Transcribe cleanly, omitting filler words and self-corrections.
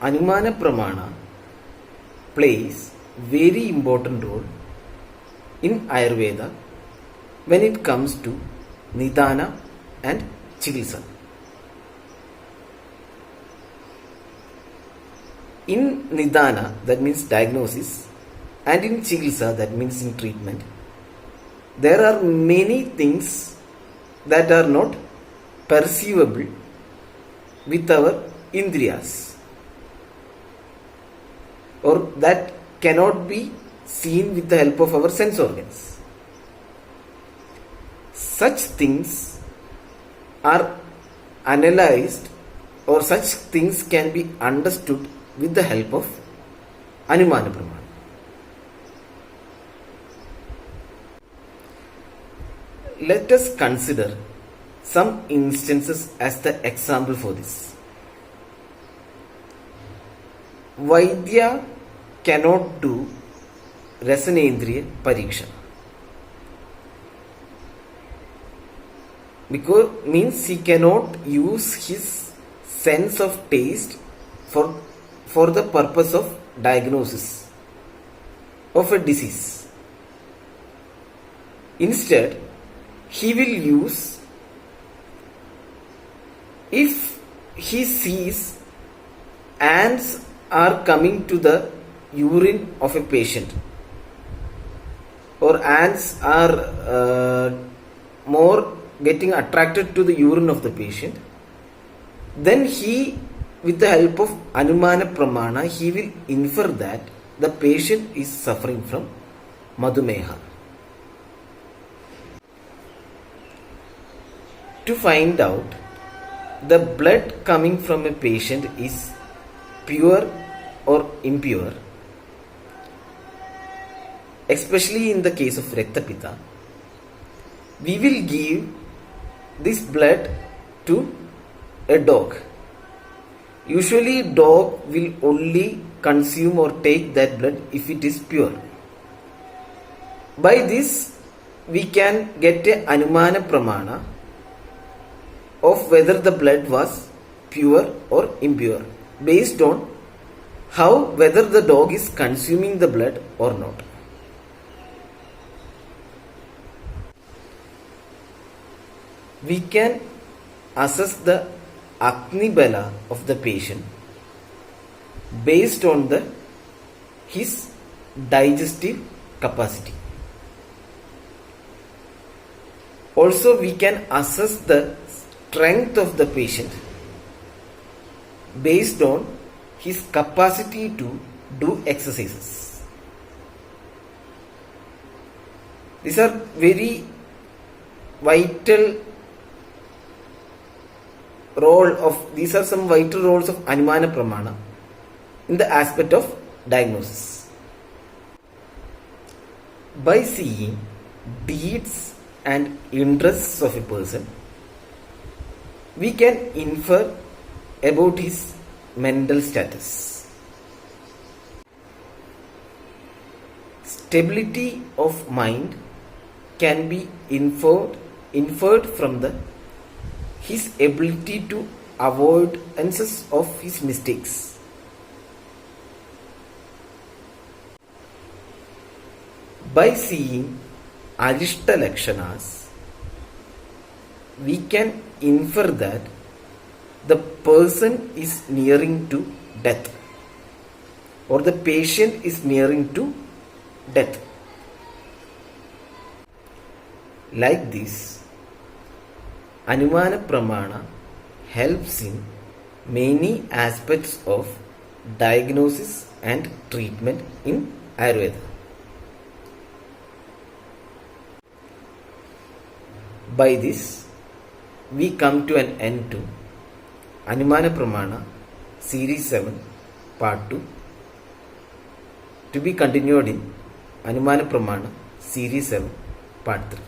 Anumana Pramana plays very important role in Ayurveda when it comes to Nidana and Chikitsa. In Nidana, that means diagnosis, and in Chikitsa, that means in treatment, there are many things that are not perceivable with our indriyas, or that cannot be seen with the help of our sense organs. Such things are analyzed, or such things can be understood with the help of Anumana Pramana. Let us consider some instances as the example for this. Vaidya cannot do Rasanendriya Pariksha, because means he cannot use his sense of taste for the purpose of diagnosis of a disease. Instead, he will use, if he sees ants are coming to the urine of a patient, or ants are more getting attracted to the urine of the patient, then he, with the help of Anumana Pramana, he will infer that the patient is suffering from Madhumeha. To find out the blood coming from a patient is pure or impure, especially in the case of Raktapita, we will give this blood to a dog. Usually dog will only consume or take that blood if it is pure. By this we can get a Anumana Pramana of whether the blood was pure or impure, based on whether the dog is consuming the blood or not. We can assess the Agni Bala of the patient based on his digestive capacity. Also, we can assess the strength of the patient based on his capacity to do exercises. These are very vital these are some vital roles of Anumana Pramana in the aspect of diagnosis. By seeing deeds and interests of a person, we can infer about his mental status. Stability of mind can be inferred from his ability to avoidance of his mistakes. By seeing Arishta Lakshanas, we can infer that the person is nearing to death, or the patient is nearing to death. Like this, Anumana Pramana helps in many aspects of diagnosis and treatment in Ayurveda. By this, we come to an end to Anumana Pramana Series 7 Part 2, to be continued in Anumana Pramana Series 7 Part 3.